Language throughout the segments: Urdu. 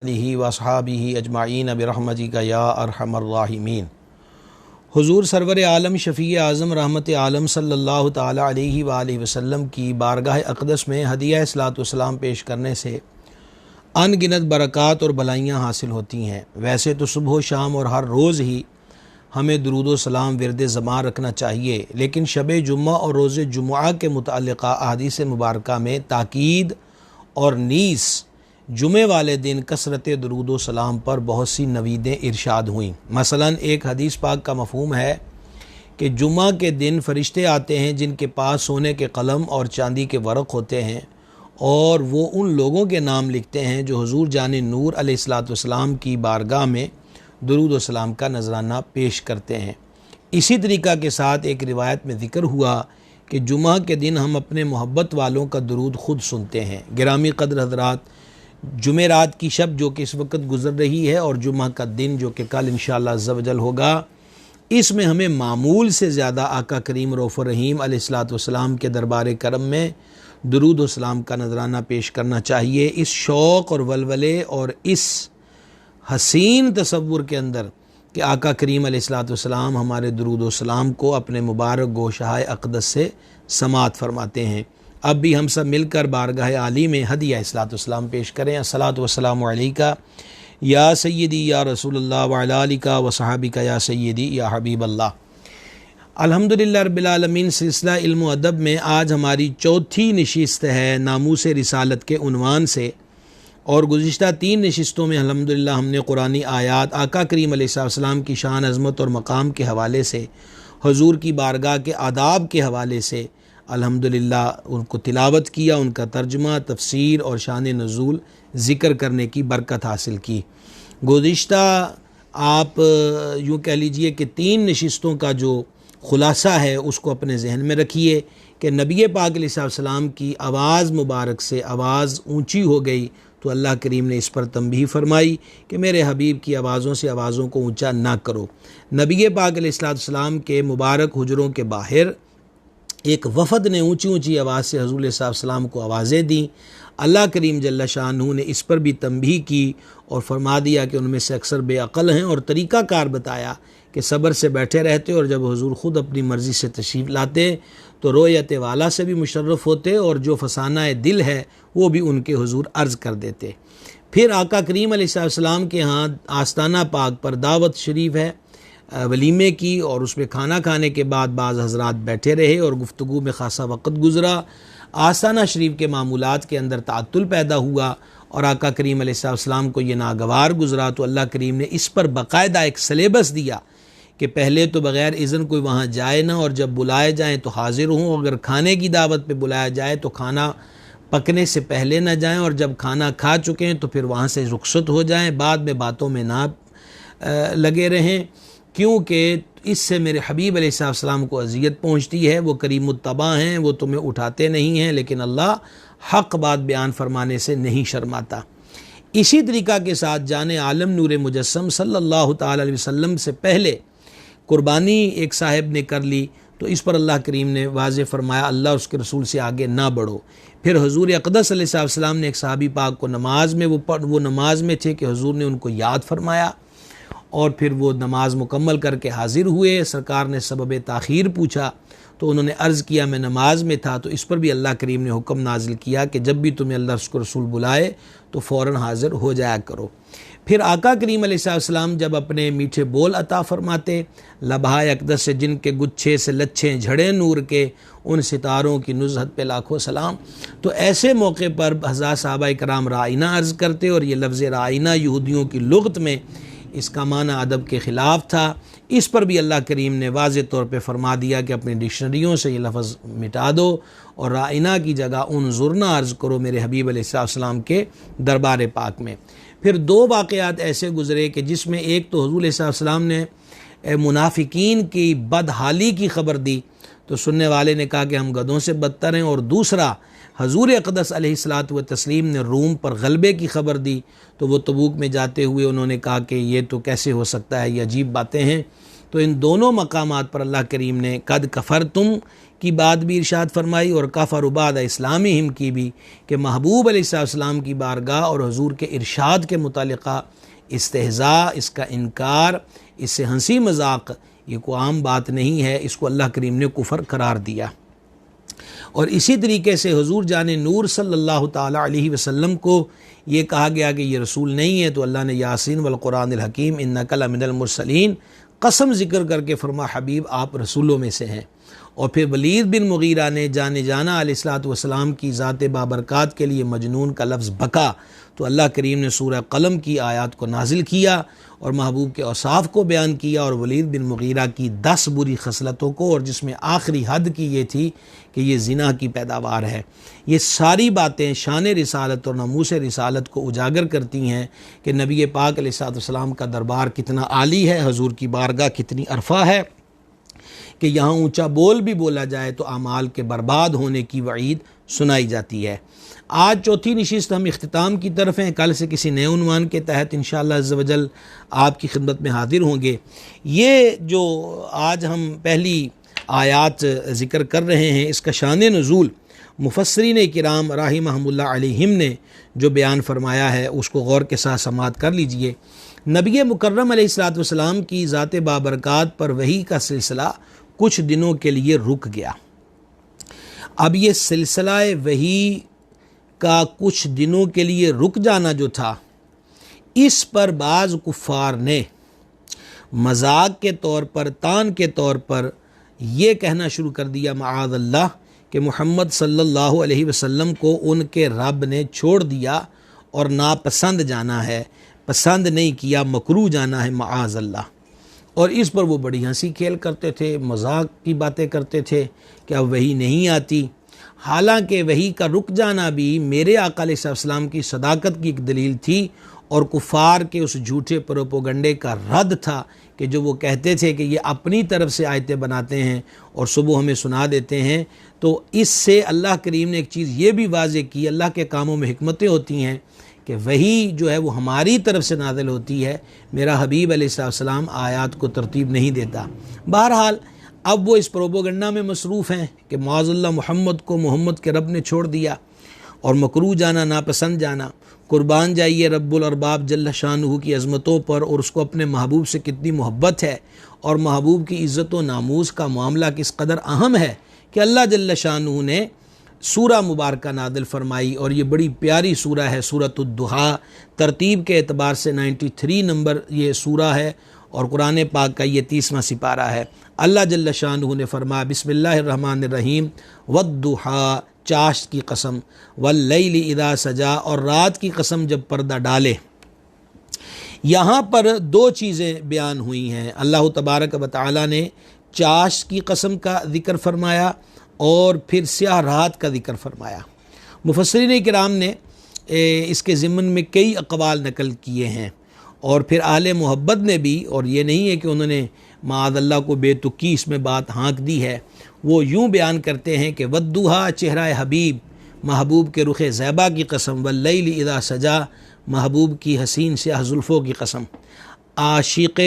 علیہ وصحابہ اجمعین برحمتک یا ارحم الراحمین۔ حضور سرور عالم شفیع اعظم رحمت عالم صلی اللہ تعالی علیہ وآلہ وسلم کی بارگاہ اقدس میں ہدیہ صلاۃ والسلام پیش کرنے سے ان گنت برکات اور بھلائیاں حاصل ہوتی ہیں۔ ویسے تو صبح و شام اور ہر روز ہی ہمیں درود و سلام ورد زبان رکھنا چاہیے، لیکن شب جمعہ اور روز جمعہ کے متعلقہ احادیث مبارکہ میں تاکید اور نیز جمعے والے دن کثرت درود و سلام پر بہت سی نویدیں ارشاد ہوئیں۔ مثلا ایک حدیث پاک کا مفہوم ہے کہ جمعہ کے دن فرشتے آتے ہیں جن کے پاس سونے کے قلم اور چاندی کے ورق ہوتے ہیں، اور وہ ان لوگوں کے نام لکھتے ہیں جو حضور جان نور علیہ الصلوۃ والسلام کی بارگاہ میں درود و سلام کا نذرانہ پیش کرتے ہیں۔ اسی طریقہ کے ساتھ ایک روایت میں ذکر ہوا کہ جمعہ کے دن ہم اپنے محبت والوں کا درود خود سنتے ہیں۔ گرامی قدر حضرات، جمعرات کی شب جو کہ اس وقت گزر رہی ہے اور جمعہ کا دن جو کہ کل انشاءاللہ عز و جل ہوگا، اس میں ہمیں معمول سے زیادہ آقا کریم رؤوف الرحیم علیہ الصلوۃ والسلام کے دربار کرم میں درود و سلام کا نذرانہ پیش کرنا چاہیے۔ اس شوق اور ولولے اور اس حسین تصور کے اندر کہ آقا کریم علیہ الصلوۃ والسلام ہمارے درود و سلام کو اپنے مبارک گوشہائے اقدس سے سماعت فرماتے ہیں۔ اب بھی ہم سب مل کر بارگاہ عالی میں ہدیہ صلاۃ والسلام پیش کریں۔ الصلاۃ والسلام علیکہ یا سیدی یا رسول اللہ وعلی آلکہ وصحابکہ یا سیدی یا حبیب اللہ۔ الحمدللہ رب العالمین، سلسلہ علم و ادب میں آج ہماری چوتھی نشست ہے ناموس رسالت کے عنوان سے، اور گزشتہ 3 نشستوں میں الحمدللہ ہم نے قرآنی آیات آقا کریم علیہ السلام کی شان عظمت اور مقام کے حوالے سے، حضور کی بارگاہ کے آداب کے حوالے سے الحمدللہ ان کو تلاوت کیا، ان کا ترجمہ، تفسیر اور شان نزول ذکر کرنے کی برکت حاصل کی۔ گزشتہ آپ یوں کہہ لیجئے کہ 3 نشستوں کا جو خلاصہ ہے اس کو اپنے ذہن میں رکھیے کہ نبی پاک علیہ السلام کی آواز مبارک سے آواز اونچی ہو گئی تو اللہ کریم نے اس پر تنبیہ فرمائی کہ میرے حبیب کی آوازوں سے آوازوں کو اونچا نہ کرو۔ نبی پاک علیہ السلام کے مبارک حجروں کے باہر ایک وفد نے اونچی اونچی آواز سے حضور علیہ السلام کو آوازیں دیں۔ اللہ کریم جل شانہ نے اس پر بھی تنبیہ کی اور فرما دیا کہ ان میں سے اکثر بے عقل ہیں، اور طریقہ کار بتایا کہ صبر سے بیٹھے رہتے، اور جب حضور خود اپنی مرضی سے تشریف لاتے تو رویت والا سے بھی مشرف ہوتے، اور جو فسانہ دل ہے وہ بھی ان کے حضور عرض کر دیتے۔ پھر آقا کریم علیہ السلام کے ہاں آستانہ پاک پر دعوت شریف ہے ولیمے کی، اور اس میں کھانا کھانے کے بعد بعض حضرات بیٹھے رہے اور گفتگو میں خاصا وقت گزرا۔ آستانہ شریف کے معمولات کے اندر تعطل پیدا ہوا اور آقا کریم علیہ السلام کو یہ ناگوار گزرا، تو اللہ کریم نے اس پر باقاعدہ ایک سلیبس دیا کہ پہلے تو بغیر اذن کوئی وہاں جائے نہ، اور جب بلائے جائیں تو حاضر ہوں، اگر کھانے کی دعوت پہ بلایا جائے تو کھانا پکنے سے پہلے نہ جائیں، اور جب کھانا کھا چکے ہیں تو پھر وہاں سے رخصت ہو جائیں، بعد میں باتوں میں نہ لگے رہیں، کیونکہ اس سے میرے حبیب علیہ السلام کو اذیت پہنچتی ہے۔ وہ کریم الطبع ہیں، وہ تمہیں اٹھاتے نہیں ہیں، لیکن اللہ حق بات بیان فرمانے سے نہیں شرماتا۔ اسی طریقہ کے ساتھ جان عالم نور مجسم صلی اللہ تعالی علیہ وسلم سے پہلے قربانی ایک صاحب نے کر لی، تو اس پر اللہ کریم نے واضح فرمایا اللہ اس کے رسول سے آگے نہ بڑھو۔ پھر حضور اقدس علیہ السلام نے ایک صحابی پاک کو نماز میں وہ نماز میں تھے کہ حضور نے ان کو یاد فرمایا، اور پھر وہ نماز مکمل کر کے حاضر ہوئے۔ سرکار نے سبب تاخیر پوچھا تو انہوں نے عرض کیا میں نماز میں تھا، تو اس پر بھی اللہ کریم نے حکم نازل کیا کہ جب بھی تمہیں اللہ اس کو رسول بلائے تو فوراً حاضر ہو جایا کرو۔ پھر آقا کریم علیہ السلام جب اپنے میٹھے بول عطا فرماتے، لبھائے اقدس سے جن کے گچھے سے لچھیں جھڑے نور کے، ان ستاروں کی نزہت پہ لاکھوں سلام، تو ایسے موقع پر حضرات صحابہ کرام رائنہ عرض کرتے، اور یہ لفظ رائنہ یہودیوں کی لغت میں اس کا معنی ادب کے خلاف تھا۔ اس پر بھی اللہ کریم نے واضح طور پہ فرما دیا کہ اپنی ڈکشنریوں سے یہ لفظ مٹا دو، اور رائنہ کی جگہ انظرنا عرض کرو میرے حبیب علیہ السلام کے دربار پاک میں۔ پھر 2 واقعات ایسے گزرے کہ جس میں ایک تو حضور علیہ السلام نے منافقین کی بدحالی کی خبر دی، تو سننے والے نے کہا کہ ہم گدھوں سے بدتر ہیں، اور دوسرا حضور اقدس علیہ الصلوۃ والتسلیم نے روم پر غلبے کی خبر دی، تو وہ تبوک میں جاتے ہوئے انہوں نے کہا کہ یہ تو کیسے ہو سکتا ہے، یہ عجیب باتیں ہیں، تو ان دونوں مقامات پر اللہ کریم نے قد کفرتم کی بات بھی ارشاد فرمائی اور کفر بعد اسلامہم کی بھی، کہ محبوب علیہ السلام کی بارگاہ اور حضور کے ارشاد کے متعلقہ استہزاء، اس کا انکار، اس سے ہنسی مذاق یہ کوئی عام بات نہیں ہے، اس کو اللہ کریم نے کفر قرار دیا۔ اور اسی طریقے سے حضور جان نور صلی اللہ تعالیٰ علیہ وسلم کو یہ کہا گیا کہ یہ رسول نہیں ہے، تو اللہ نے یاسین والقرآن الحکیم انک لمن المرسلین قسم ذکر کر کے فرما حبیب آپ رسولوں میں سے ہیں۔ اور پھر ولید بن مغیرہ نے جانا علیہ السلام کی ذات بابرکات کے لیے مجنون کا لفظ بکا، تو اللہ کریم نے سورہ قلم کی آیات کو نازل کیا اور محبوب کے اوصاف کو بیان کیا، اور ولید بن مغیرہ کی 10 بری خصلتوں کو، اور جس میں آخری حد کی یہ تھی کہ یہ زنا کی پیداوار ہے۔ یہ ساری باتیں شان رسالت اور ناموس رسالت کو اجاگر کرتی ہیں کہ نبی پاک علیہ السلام کا دربار کتنا عالی ہے، حضور کی بارگاہ کتنی عرفہ ہے، کہ یہاں اونچا بول بھی بولا جائے تو اعمال کے برباد ہونے کی وعید سنائی جاتی ہے۔ آج چوتھی نشست ہم اختتام کی طرف ہیں، کل سے کسی نئے عنوان کے تحت انشاءاللہ عز و جل آپ کی خدمت میں حاضر ہوں گے۔ یہ جو آج ہم پہلی آیات ذکر کر رہے ہیں، اس کا شان نزول مفسرین کرام رحمہم اللہ علیہم نے جو بیان فرمایا ہے اس کو غور کے ساتھ سماعت کر لیجئے۔ نبی مکرم علیہ السلام کی ذات بابرکات پر وحی کا سلسلہ کچھ دنوں کے لیے رک گیا۔ اب یہ سلسلہ وحی کا کچھ دنوں کے لیے رک جانا جو تھا، اس پر بعض کفار نے مذاق کے طور پر، تان کے طور پر یہ کہنا شروع کر دیا معاذ اللہ کہ محمد صلی اللہ علیہ وسلم کو ان کے رب نے چھوڑ دیا اور ناپسند جانا ہے، پسند نہیں کیا، مکروہ جانا ہے معاذ اللہ۔ اور اس پر وہ بڑی ہنسی کھیل کرتے تھے، مذاق کی باتیں کرتے تھے کہ اب وحی نہیں آتی، حالانکہ وحی کا رک جانا بھی میرے آقا علیہ السلام کی صداقت کی ایک دلیل تھی، اور کفار کے اس جھوٹے پروپوگنڈے کا رد تھا کہ جو وہ کہتے تھے کہ یہ اپنی طرف سے آیتیں بناتے ہیں اور صبح ہمیں سنا دیتے ہیں۔ تو اس سے اللہ کریم نے ایک چیز یہ بھی واضح کی، اللہ کے کاموں میں حکمتیں ہوتی ہیں کہ وحی جو ہے وہ ہماری طرف سے نازل ہوتی ہے، میرا حبیب علیہ السلام آیات کو ترتیب نہیں دیتا۔ بہرحال اب وہ اس پروپوگنڈا میں مصروف ہیں کہ معاذ اللہ محمد کو محمد کے رب نے چھوڑ دیا، اور مکروہ جانا، ناپسند جانا۔ قربان جائیے رب الارباب جل شانہ کی عظمتوں پر، اور اس کو اپنے محبوب سے کتنی محبت ہے، اور محبوب کی عزت و ناموس کا معاملہ کس قدر اہم ہے کہ اللہ جل شانہ نے سورہ مبارکہ نازل فرمائی، اور یہ بڑی پیاری سورہ ہے، سورۃ الضحیٰ۔ ترتیب کے اعتبار سے 93 نمبر یہ سورہ ہے، اور قرآن پاک کا یہ 30واں سپارہ ہے۔ اللہ جل شانہ نے فرمایا بسم اللہ الرحمن الرحیم والضحیٰ، چاشت کی قسم، واللیل اذا سجا، اور رات کی قسم جب پردہ ڈالے۔ یہاں پر دو چیزیں بیان ہوئی ہیں، اللہ تبارک و تعالی نے چاشت کی قسم کا ذکر فرمایا اور پھر سیاہ رات کا ذکر فرمایا۔ مفسرین کرام نے اس کے ضمن میں کئی اقوال نقل کیے ہیں، اور پھر اہل محبت نے بھی، اور یہ نہیں ہے کہ انہوں نے معاذ اللہ کو بے تکی اس میں بات ہانک دی ہے، وہ یوں بیان کرتے ہیں کہ والضحیٰ چہرہ حبیب، محبوب کے رخ زیبا کی قسم، واللیل اذا سجا، محبوب کی حسین سیاہ زلفوں کی قسم۔ عاشق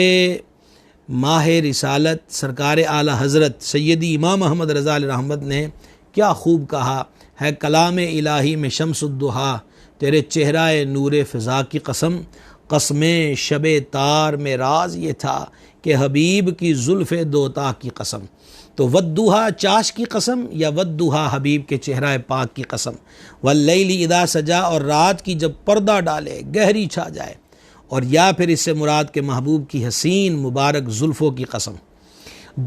ماہ رسالت سرکار اعلیٰ حضرت سیدی امام احمد رضا علیہ رحمت نے کیا خوب کہا ہے، کلام الہی میں شمس الضحیٰ، تیرے چہرہ نور فضا کی قسم، قسم شب تار میں راز یہ تھا کہ حبیب کی زلف دوتا کی قسم۔ تو والضحیٰ چاش کی قسم، یا والضحیٰ حبیب کے چہرہ پاک کی قسم، واللیل اذا سجا، اور رات کی جب پردہ ڈالے، گہری چھا جائے، اور یا پھر اس سے مراد کے محبوب کی حسین مبارک زلفوں کی قسم۔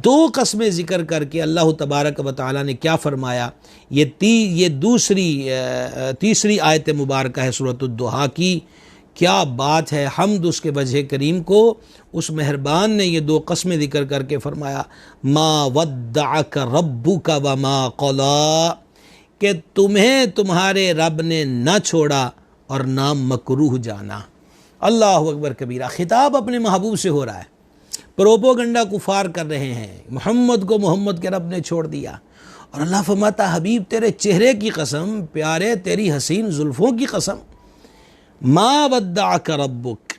دو قسمیں ذکر کر کے اللہ تبارک و تعالی نے کیا فرمایا، یہ تیسری آیت مبارکہ ہے سورۃ الضحیٰ کی۔ کیا بات ہے، حمد اس کے وجہ کریم کو، اس مہربان نے یہ دو قسمیں ذکر کر کے فرمایا ما ودعک ربک وما قلا، کہ تمہیں تمہارے رب نے نہ چھوڑا اور نہ مکروہ جانا۔ اللہ اکبر کبیرہ، خطاب اپنے محبوب سے ہو رہا ہے، پروپوگنڈا کفار کر رہے ہیں، محمد کو محمد کے رب نے چھوڑ دیا، اور اللہ فرماتا حبیب تیرے چہرے کی قسم، پیارے تیری حسین زلفوں کی قسم، ما ودعک ربک،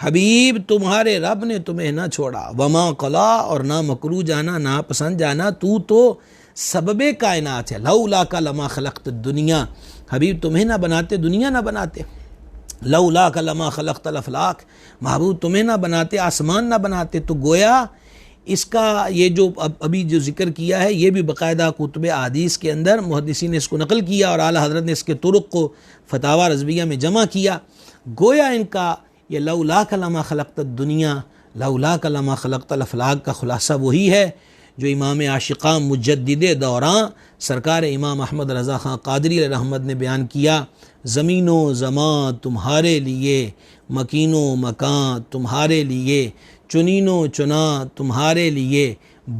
حبیب تمہارے رب نے تمہیں نہ چھوڑا، وما قلا، اور نہ مکروہ جانا، نہ پسند جانا، تو سبب کائنات ہے، لولا کا لما خلقت الدنیا، حبیب تمہیں نہ بناتے دنیا نہ بناتے، لولا کا لما خلقت الافلاک، محبوب تمہیں نہ بناتے آسمان نہ بناتے۔ تو گویا اس کا یہ جو ابھی جو ذکر کیا ہے یہ بھی باقاعدہ کتب احادیث کے اندر محدثین نے اس کو نقل کیا اور اعلیٰ حضرت نے اس کے طرق کو فتاوی رضویہ میں جمع کیا۔ گویا ان کا یہ لولا لما خلقت الدنیا، لولا لما خلقت الافلاک کا خلاصہ وہی ہے جو امام عاشقان مجدد دوراں سرکار امام احمد رضا خان قادری علیہ رحمت نے بیان کیا، زمین و زمان تمہارے لیے، مکین و مکان تمہارے لیے، چنین و چنا تمہارے لیے،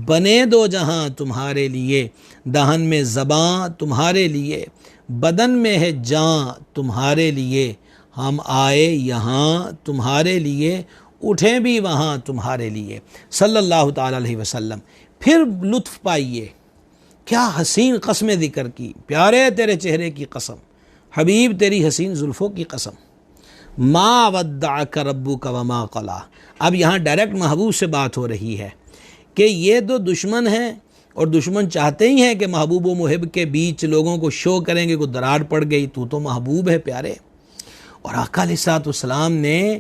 بنے دو جہاں تمہارے لیے، دہن میں زباں تمہارے لیے، بدن میں ہے جاں تمہارے لیے، ہم آئے یہاں تمہارے لیے، اٹھیں بھی وہاں تمہارے لیے، صلی اللہ تعالی علیہ وسلم۔ پھر لطف پائیے، کیا حسین قسمیں ذکر کی، پیارے تیرے چہرے کی قسم، حبیب تیری حسین زلفوں کی قسم، ما ودعک ربک وما قلا۔ اب یہاں ڈائریکٹ محبوب سے بات ہو رہی ہے کہ یہ دو دشمن ہیں اور دشمن چاہتے ہی ہیں کہ محبوب و محب کے بیچ لوگوں کو شو کریں گے، کوئی درار پڑ گئی، تو محبوب ہے پیارے۔ اور آقا علیہ الصلوۃ والسلام نے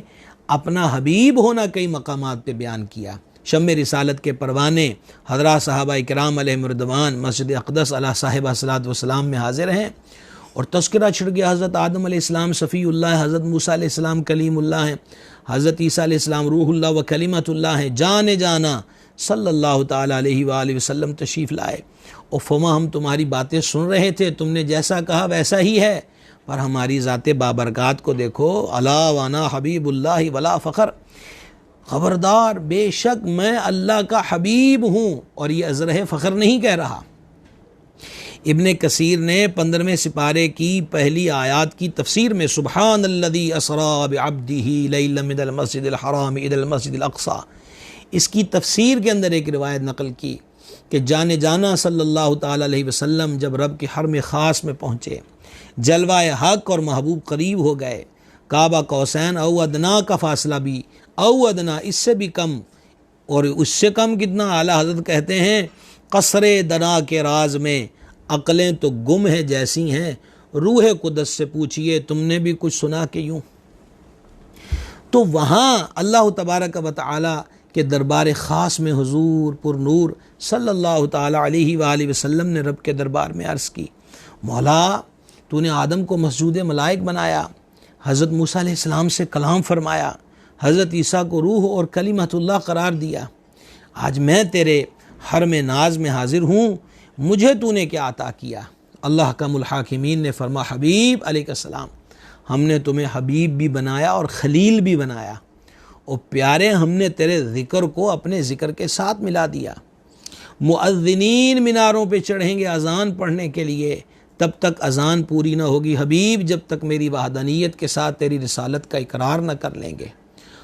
اپنا حبیب ہونا کئی مقامات پہ بیان کیا۔ شمع رسالت کے پروانے حضرات صحابہ کرام علیہم رضوان مسجد اقدس علی صاحب الصلوۃ والسلام میں حاضر ہیں، اور تذکرہ چھڑ گیا حضرت آدم علیہ السلام صفی اللہ، حضرت موسیٰ علیہ السلام کلیم اللہ ہیں، حضرت عیسیٰ علیہ السلام روح اللہ و کلمۃ اللہ ہیں، جان جانا صلی اللہ تعالیٰ علیہ وآلہ وسلم تشریف لائے۔ اور فما ہم تمہاری باتیں سن رہے تھے، تم نے جیسا کہا ویسا ہی ہے، پر ہماری ذات بابرکات کو دیکھو، الا وانا حبیب اللہ ولا فخر، خبردار بے شک میں اللہ کا حبیب ہوں، اور یہ ازرہ فخر نہیں کہہ رہا۔ ابن کثیر نے 15ویں سپارے کی پہلی آیات کی تفسیر میں سبحان الذی اسری بعبدہ لیلا من المسجد الحرام الی المسجد الاقصی، اس کی تفسیر کے اندر ایک روایت نقل کی کہ جانا صلی اللہ تعالی علیہ وسلم جب رب کے حرم خاص میں پہنچے، جلوہ حق اور محبوب قریب ہو گئے، کعبہ قوسین او ادنا کا فاصلہ بھی، او ادنا اس سے بھی کم، اور اس سے کم کتنا، اعلیٰ حضرت کہتے ہیں قصر دنا کے راز میں عقلیں تو گم ہیں جیسی ہیں، روح قدس سے پوچھئے تم نے بھی کچھ سنا کہ یوں۔ تو وہاں اللہ تبارک و تعالی کے دربار خاص میں حضور پر نور صلی اللہ تعالی علیہ وآلہ وسلم نے رب کے دربار میں عرض کی، مولا تو نے آدم کو مسجود ملائک بنایا، حضرت موسیٰ علیہ السلام سے کلام فرمایا، حضرت عیسیٰ کو روح اور کلمۃ اللہ قرار دیا، آج میں تیرے حرم ناز میں حاضر ہوں، مجھے تو نے کیا عطا کیا؟ اللہ کا الحاکمین نے فرما، حبیب علیہ السلام ہم نے تمہیں حبیب بھی بنایا اور خلیل بھی بنایا، اور پیارے ہم نے تیرے ذکر کو اپنے ذکر کے ساتھ ملا دیا۔ مؤذنین میناروں پہ چڑھیں گے اذان پڑھنے کے لیے، تب تک اذان پوری نہ ہوگی حبیب جب تک میری وحدانیت کے ساتھ تیری رسالت کا اقرار نہ کر لیں گے۔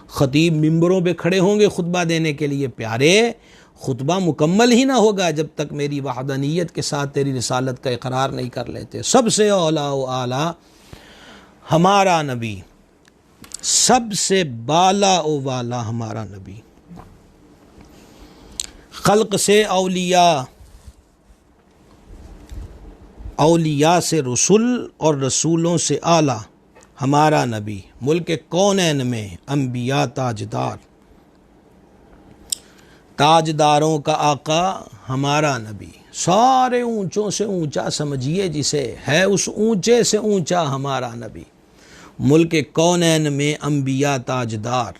خطیب ممبروں پہ کھڑے ہوں گے خطبہ دینے کے لیے، پیارے خطبہ مکمل ہی نہ ہوگا جب تک میری وحدانیت کے ساتھ تیری رسالت کا اقرار نہیں کر لیتے۔ سب سے اولا و اعلیٰ ہمارا نبی، سب سے بالا و والا ہمارا نبی، خلق سے اولیاء، اولیاء سے رسول اور رسولوں سے اعلیٰ ہمارا نبی، ملک کونین میں انبیاء تاجدار، تاجداروں کا آقا ہمارا نبی، سارے اونچوں سے اونچا سمجھیے جسے، ہے اس اونچے سے اونچا ہمارا نبی، ملک کونین میں انبیاء تاجدار،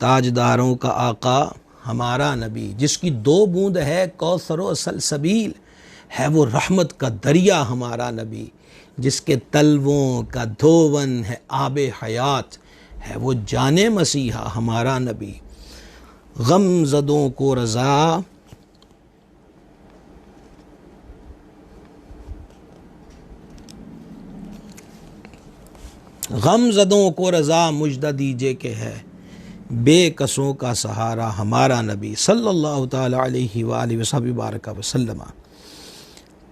تاجداروں کا آقا ہمارا نبی، جس کی 2 بوند ہے کوثر و سلسبیل، ہے وہ رحمت کا دریا ہمارا نبی، جس کے تلووں کا دھون ہے آب حیات، ہے وہ جان مسیحا ہمارا نبی، غم زدوں کو رضا، غم زدوں کو رضا مجدہ دیجے کہ ہے بے کسوں کا سہارا ہمارا نبی صلی اللہ تعالی علیہ وآلہ وسلم۔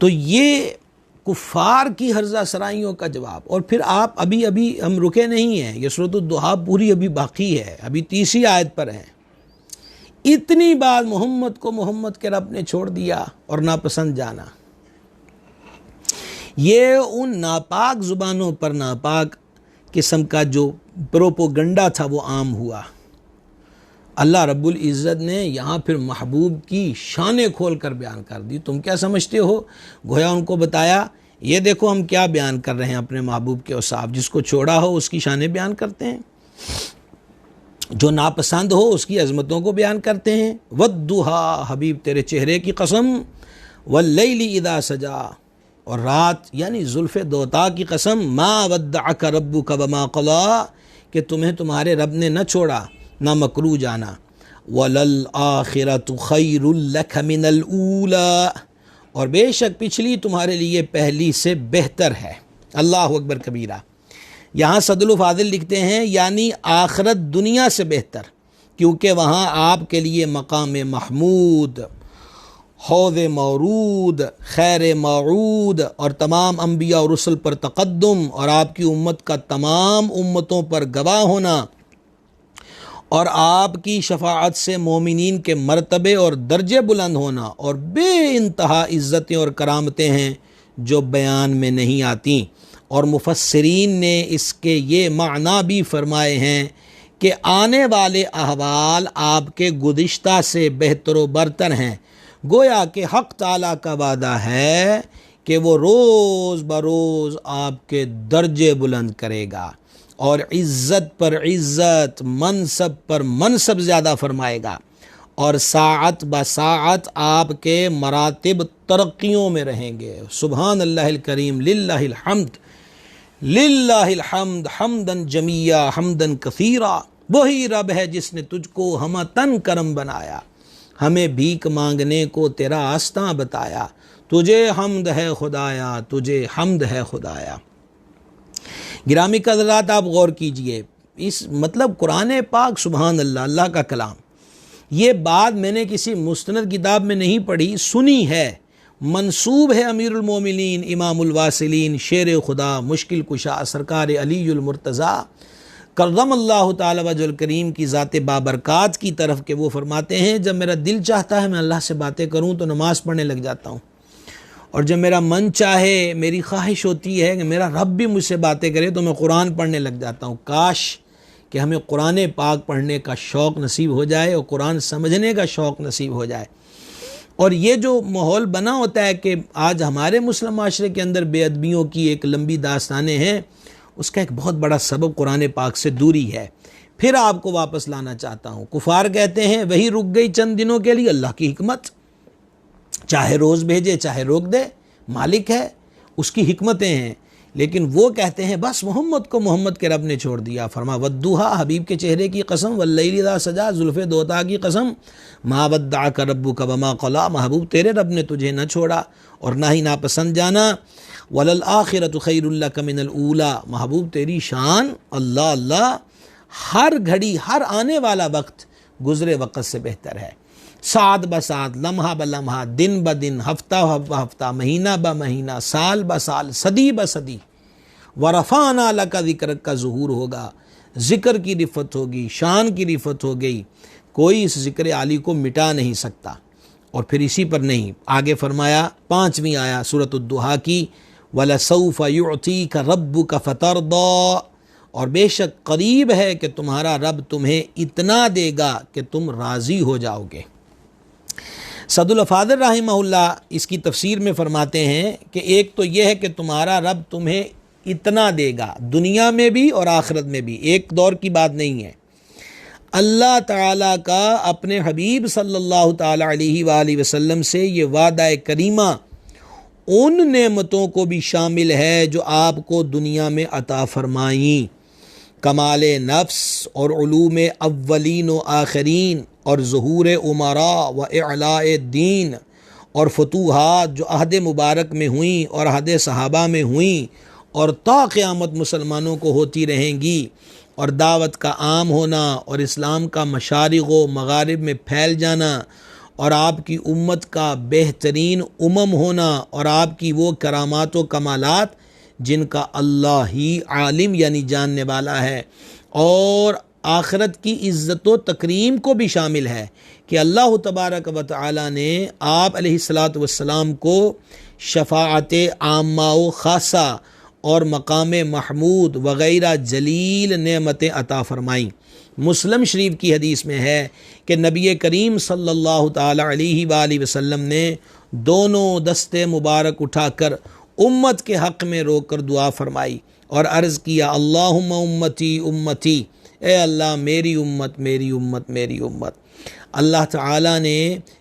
تو یہ کفار کی ہرزہ سرائیوں کا جواب. اور پھر آپ ابھی ہم رکے نہیں ہیں، یہ سورۃ الضحیٰ پوری ابھی باقی ہے، ابھی 30 آیت پر ہیں. اتنی بات محمد کو محمد کے رب نے چھوڑ دیا اور ناپسند جانا. یہ ان ناپاک زبانوں پر ناپاک قسم کا جو پروپوگنڈا تھا وہ عام ہوا. اللہ رب العزت نے یہاں پھر محبوب کی شانیں کھول کر بیان کر دی. تم کیا سمجھتے ہو؟ گویا ان کو بتایا یہ دیکھو ہم کیا بیان کر رہے ہیں اپنے محبوب کے اوصاف. جس کو چھوڑا ہو اس کی شانیں بیان کرتے ہیں، جو ناپسند ہو اس کی عظمتوں کو بیان کرتے ہیں. والضحیٰ، حبیب تیرے چہرے کی قسم، واللیل اذا سجا، اور رات یعنی زلف دوتا کی قسم، ما ودعک ربک وما قلی، کہ تمہیں تمہارے رب نے نہ چھوڑا نہ مکروہ جانا. وَلَلْآخِرَةُ خَيْرٌ لَكَ مِنَ الْأُولَىٰ، اور بے شک پچھلی تمہارے لیے پہلی سے بہتر ہے. اللہ اکبر کبیرہ. یہاں صدر الفاضل لکھتے ہیں یعنی آخرت دنیا سے بہتر، کیونکہ وہاں آپ کے لیے مقام محمود، حوض مورود، خیر موعود، اور تمام انبیاء اور رسل پر تقدم، اور آپ کی امت کا تمام امتوں پر گواہ ہونا، اور آپ کی شفاعت سے مومنین کے مرتبے اور درجے بلند ہونا، اور بے انتہا عزتیں اور کرامتیں ہیں جو بیان میں نہیں آتیں. اور مفسرین نے اس کے یہ معنی بھی فرمائے ہیں کہ آنے والے احوال آپ کے گزشتہ سے بہتر و برتر ہیں. گویا کہ حق تعالیٰ کا وعدہ ہے کہ وہ روز بروز آپ کے درجے بلند کرے گا، اور عزت پر عزت، منصب پر منصب زیادہ فرمائے گا، اور ساعت بساعت آپ کے مراتب ترقیوں میں رہیں گے. سبحان اللہ الکریم، للہ الحمد، للہ الحمد حمدن جمیعا حمدن کثیرا. وہی رب ہے جس نے تجھ کو ہمتن کرم بنایا، ہمیں بھیک مانگنے کو تیرا آستاں بتایا. تجھے حمد ہے خدایا، تجھے حمد ہے خدایا. گرامی حضرات، آپ غور کیجئے، اس مطلب قرآن پاک سبحان اللہ، اللہ کا کلام. یہ بات میں نے کسی مستند کتاب میں نہیں پڑھی، سنی ہے، منسوب ہے امیر المومنین امام الواصلین شیر خدا مشکل کشا سرکار علی المرتضیٰ کرم اللہ تعالی وجہ الکریم کی ذات بابرکات کی طرف، کہ وہ فرماتے ہیں جب میرا دل چاہتا ہے میں اللہ سے باتیں کروں تو نماز پڑھنے لگ جاتا ہوں، اور جب میرا من چاہے، میری خواہش ہوتی ہے کہ میرا رب بھی مجھ سے باتیں کرے تو میں قرآن پڑھنے لگ جاتا ہوں. کاش کہ ہمیں قرآن پاک پڑھنے کا شوق نصیب ہو جائے اور قرآن سمجھنے کا شوق نصیب ہو جائے. اور یہ جو ماحول بنا ہوتا ہے کہ آج ہمارے مسلم معاشرے کے اندر بے ادبیوں کی ایک لمبی داستانیں ہیں، اس کا ایک بہت بڑا سبب قرآن پاک سے دوری ہے. پھر آپ کو واپس لانا چاہتا ہوں. کفار کہتے ہیں وہی رک گئی چند دنوں کے لیے، اللہ کی حکمت، چاہے روز بھیجے چاہے روک دے، مالک ہے، اس کی حکمتیں ہیں. لیکن وہ کہتے ہیں بس محمد کو محمد کے رب نے چھوڑ دیا. فرما والضحیٰ، حبیب کے چہرے کی قسم، واللیل اذا سجا، زلف دوتا کی قسم، ما ودعک ربک وما قلی، محبوب تیرے رب نے تجھے نہ چھوڑا اور نہ ہی ناپسند جانا. وللآخرۃ خیر لک من الاولی، محبوب تیری شان اللہ اللہ ہر گھڑی، ہر آنے والا وقت گزرے وقت سے بہتر ہے. ساعت بساعت، لمحہ بلمحہ، دن بدن، ہفتہ بہفتہ، مہینہ بمہینہ، سال بسال، صدی بصدی. ورفعنا لک ذکرک کا ظہور ہوگا، ذکر کی رفت ہوگی، شان کی رفت ہو گئی، کوئی اس ذکر عالی کو مٹا نہیں سکتا. اور پھر اسی پر نہیں، آگے فرمایا 5ویں آیا سورۃ الضحیٰ کی، وَلَسَوْفَ يُعْطِيكَ رَبُّكَ فَتَرْضَىٰ، اور بے شک قریب ہے کہ تمہارا رب تمہیں اتنا دے گا کہ تم راضی ہو جاؤ گے. صدر الفاضل رحمہ اللہ اس کی تفسیر میں فرماتے ہیں کہ ایک تو یہ ہے کہ تمہارا رب تمہیں اتنا دے گا دنیا میں بھی اور آخرت میں بھی، ایک دور کی بات نہیں ہے. اللہ تعالیٰ کا اپنے حبیب صلی اللہ تعالیٰ علیہ وآلہ وسلم سے یہ وعدہ کریمہ ان نعمتوں کو بھی شامل ہے جو آپ کو دنیا میں عطا فرمائیں، کمال نفس اور علوم اولین و آخرین، اور ظہور امراء و اعلاء دین، اور فتوحات جو عہد مبارک میں ہوئیں اور عہد صحابہ میں ہوئیں اور تا قیامت مسلمانوں کو ہوتی رہیں گی، اور دعوت کا عام ہونا اور اسلام کا مشارق و مغارب میں پھیل جانا، اور آپ کی امت کا بہترین امم ہونا اور آپ کی وہ کرامات و کمالات جن کا اللہ ہی عالم یعنی جاننے والا ہے، اور آخرت کی عزت و تکریم کو بھی شامل ہے کہ اللہ تبارک و تعالی نے آپ علیہ الصلاۃ والسلام کو شفاعت عامہ و خاصہ اور مقام محمود وغیرہ جلیل نعمتیں عطا فرمائیں۔ مسلم شریف کی حدیث میں ہے کہ نبی کریم صلی اللہ تعالی علیہ وآلہ وسلم نے دونوں دستے مبارک اٹھا کر امت کے حق میں رو کر دعا فرمائی اور عرض کیا، اللہم امتی امتی، اے اللہ میری امت میری امت میری امت۔ اللہ تعالیٰ نے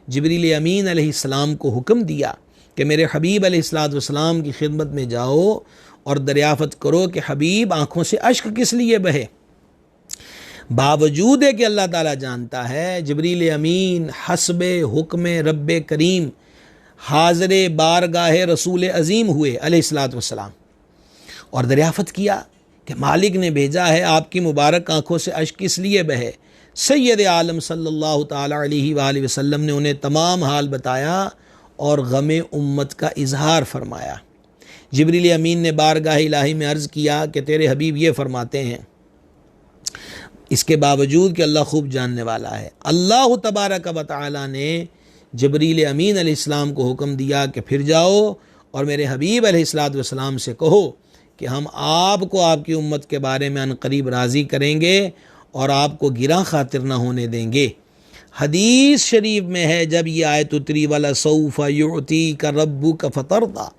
جبریل امین علیہ السلام کو حکم دیا کہ میرے حبیب علیہ السلام کی خدمت میں جاؤ اور دریافت کرو کہ حبیب آنکھوں سے اشک کس لیے بہے۔ باوجود ہے کہ اللہ تعالیٰ جانتا ہے، جبریل امین حسب حکم رب کریم حاضر بارگاہ رسول عظیم ہوئے علیہ السلام اور دریافت کیا کہ مالک نے بھیجا ہے، آپ کی مبارک آنکھوں سے اشک کس لیے بہے۔ سید عالم صلی اللہ تعالی علیہ وآلہ وسلم نے انہیں تمام حال بتایا اور غم امت کا اظہار فرمایا۔ جبریل امین نے بارگاہ الہی میں عرض کیا کہ تیرے حبیب یہ فرماتے ہیں، اس کے باوجود کہ اللہ خوب جاننے والا ہے، اللہ تبارک و تعالی نے جبریل امین علیہ السلام کو حکم دیا کہ پھر جاؤ اور میرے حبیب علیہ السلام سے کہو کہ ہم آپ کو آپ کی امت کے بارے میں عنقریب راضی کریں گے اور آپ کو گراں خاطر نہ ہونے دیں گے۔ حدیث شریف میں ہے جب یہ آیت اتری وَلَسَوْفَ يُعْتِيكَ رَبُّكَ فَتَرْضَىٰ،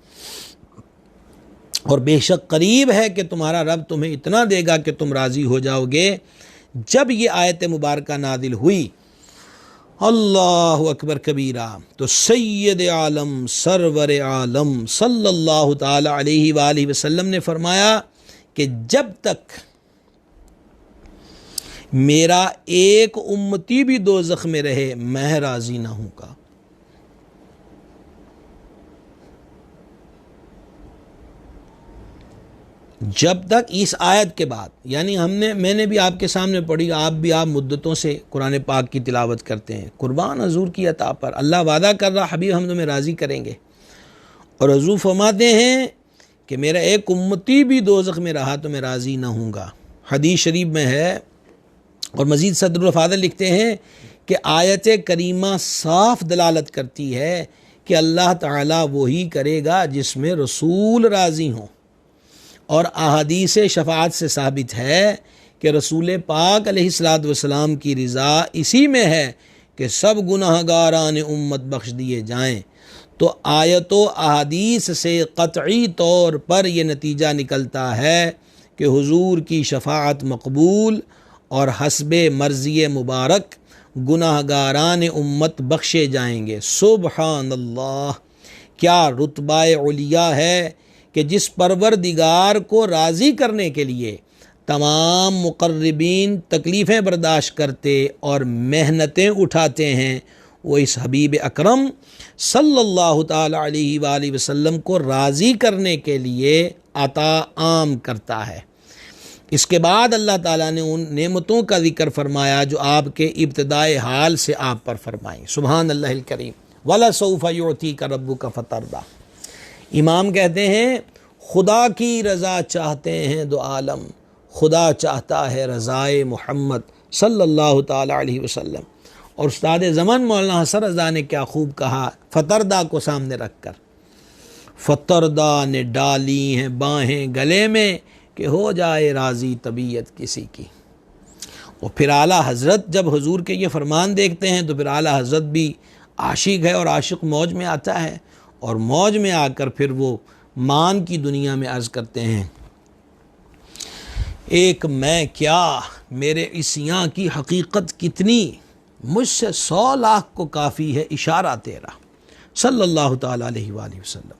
اور بے شک قریب ہے کہ تمہارا رب تمہیں اتنا دے گا کہ تم راضی ہو جاؤ گے۔ جب یہ آیت مبارکہ نازل ہوئی، اللہ اکبر کبیرہ، تو سید عالم سرور عالم صلی اللہ تعالی علیہ وآلہ وسلم نے فرمایا کہ جب تک میرا ایک امتی بھی دوزخ میں رہے میں راضی نہ ہوں گا۔ جب تک اس آیت کے بعد، یعنی میں نے بھی آپ کے سامنے پڑھی، آپ مدتوں سے قرآن پاک کی تلاوت کرتے ہیں، قربان حضور کی عطا پر اللہ وعدہ کر رہا حبیب ہم تمہیں راضی کریں گے، اور حضور فرماتے ہیں کہ میرا ایک امتی بھی دوزخ میں رہا تو میں راضی نہ ہوں گا۔ حدیث شریف میں ہے، اور مزید صدر الفاضل لکھتے ہیں کہ آیت کریمہ صاف دلالت کرتی ہے کہ اللہ تعالیٰ وہی کرے گا جس میں رسول راضی ہوں، اور احادیث شفاعت سے ثابت ہے کہ رسول پاک علیہ السلام کی رضا اسی میں ہے کہ سب گناہ گاران امت بخش دیے جائیں۔ تو آیت و احادیث سے قطعی طور پر یہ نتیجہ نکلتا ہے کہ حضور کی شفاعت مقبول اور حسب مرضی مبارک گناہ گاران امت بخشے جائیں گے۔ سبحان اللہ، کیا رتبہ علیہ ہے کہ جس پروردگار کو راضی کرنے کے لیے تمام مقربین تکلیفیں برداشت کرتے اور محنتیں اٹھاتے ہیں، وہ اس حبیب اکرم صلی اللہ تعالی علیہ وآلہ وسلم کو راضی کرنے کے لیے عطا عام کرتا ہے۔ اس کے بعد اللہ تعالیٰ نے ان نعمتوں کا ذکر فرمایا جو آپ کے ابتدائے حال سے آپ پر فرمائیں۔ سبحان اللہ الکریم، وَلَسَوْفَ يُعْتِيكَ رَبُّكَ فَتَرْضَىٰ۔ امام کہتے ہیں خدا کی رضا چاہتے ہیں دو عالم، خدا چاہتا ہے رضائے محمد صلی اللہ تعالی علیہ وسلم۔ اور استاد زمان مولانا حسن رضا نے کیا خوب کہا فتردہ کو سامنے رکھ کر، فتردہ نے ڈالی ہیں باہیں گلے میں کہ ہو جائے راضی طبیعت کسی کی۔ اور پھر اعلیٰ حضرت جب حضور کے یہ فرمان دیکھتے ہیں تو پھر اعلیٰ حضرت بھی عاشق ہے اور عاشق موج میں آتا ہے، اور موج میں آ کر پھر وہ مان کی دنیا میں عرض کرتے ہیں، ایک میں کیا میرے اس یاں کی حقیقت کتنی، مجھ سے 100 لاکھ کو کافی ہے اشارہ تیرا صلی اللہ تعالی علیہ وآلہ وسلم۔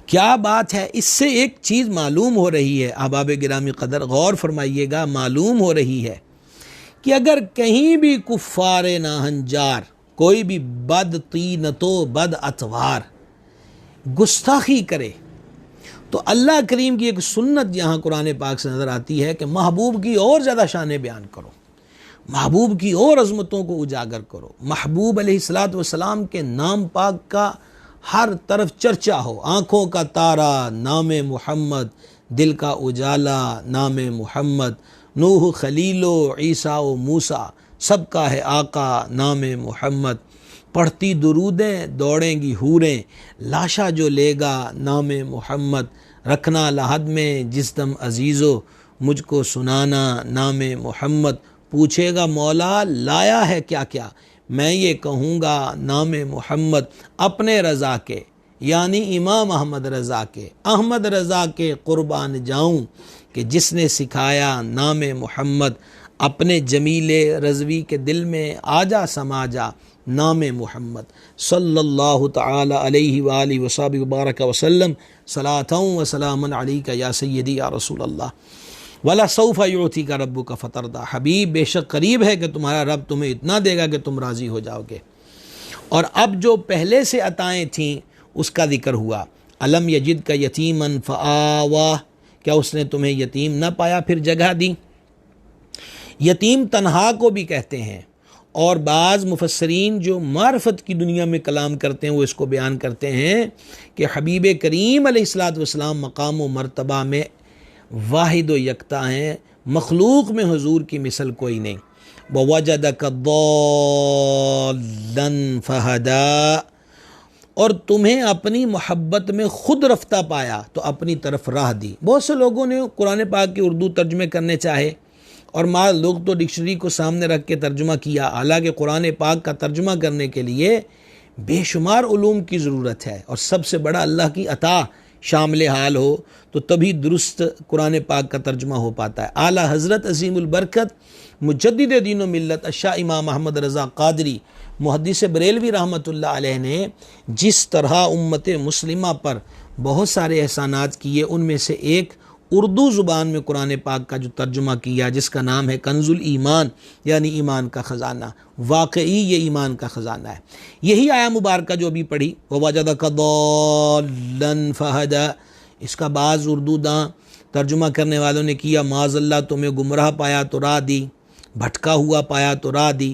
کیا بات ہے، اس سے ایک چیز معلوم ہو رہی ہے، احباب گرامی قدر غور فرمائیے گا، معلوم ہو رہی ہے کہ اگر کہیں بھی کفار ناہنجار، کوئی بھی بد طینت و بد اتوار گستاخی کرے تو اللہ کریم کی ایک سنت یہاں قرآن پاک سے نظر آتی ہے کہ محبوب کی اور زیادہ شان بیان کرو، محبوب کی اور عظمتوں کو اجاگر کرو، محبوب علیہ الصلوۃ والسلام کے نام پاک کا ہر طرف چرچا ہو، آنکھوں کا تارا نام محمد، دل کا اجالا نام محمد، نوح خلیل و عیسیٰ و موسیٰ سب کا ہے آقا نام محمد، پڑھتی درودیں دوڑیں گی حوریں، لاشا جو لے گا نام محمد، رکھنا لحد میں جس دم عزیزو مجھ کو سنانا نام محمد، پوچھے گا مولا لایا ہے کیا کیا، میں یہ کہوں گا نام محمد، اپنے رضا کے یعنی امام احمد رضا کے، احمد رضا کے قربان جاؤں کہ جس نے سکھایا نام محمد، اپنے جمیل رضوی کے دل میں آجا سما جا نام محمد صلی اللہ تعالی علیہ وآلہ وصحبہ وبارک وسلم، صلاۃ و سلام علیک یا سیدی یا رسول اللہ، وَلَسَوْفَ يُعْتِيكَ رَبُّكَ فَتَرْضَىٰ، حبیب بے شک قریب ہے کہ تمہارا رب تمہیں اتنا دے گا کہ تم راضی ہو جاؤ گے۔ اور اب جو پہلے سے عطائیں تھیں اس کا ذکر ہوا، الم یجد کا یتیمن فآوا، کیا اس نے تمہیں یتیم نہ پایا پھر جگہ دی۔ یتیم تنہا کو بھی کہتے ہیں، اور بعض مفسرین جو معرفت کی دنیا میں کلام کرتے ہیں وہ اس کو بیان کرتے ہیں کہ حبیب کریم علیہ الصلوۃ والسلام مقام و مرتبہ میں واحد و یکتا ہیں، مخلوق میں حضور کی مثل کوئی نہیں۔ وَوَجَدَكَ ضَالًّا فَهَدَىٰ، اور تمہیں اپنی محبت میں خود رفتہ پایا تو اپنی طرف راہ دی۔ بہت سے لوگوں نے قرآن پاک کے اردو ترجمے کرنے چاہے اور لوگ تو ڈکشنری کو سامنے رکھ کے ترجمہ کیا، حالانکہ قرآن پاک کا ترجمہ کرنے کے لیے بے شمار علوم کی ضرورت ہے، اور سب سے بڑا اللہ کی عطا شامل حال ہو تو تبھی درست قرآن پاک کا ترجمہ ہو پاتا ہے۔ اعلیٰ حضرت عظیم البرکت مجدد دین و ملت الشاہ امام محمد رضا قادری محدث بریلوی رحمۃ اللہ علیہ نے جس طرح امت مسلمہ پر بہت سارے احسانات کیے، ان میں سے ایک اردو زبان میں قرآن پاک کا جو ترجمہ کیا جس کا نام ہے کنز الایمان، یعنی ایمان کا خزانہ، واقعی یہ ایمان کا خزانہ ہے۔ یہی آیا مبارکہ جو ابھی پڑھی وَوَجَدَكَ ضَالًّا فَهَدَىٰ، اس کا بعض اردو داں ترجمہ کرنے والوں نے کیا معاذ اللہ تمہیں گمراہ پایا تو راہ دی، بھٹکا ہوا پایا تو راہ دی۔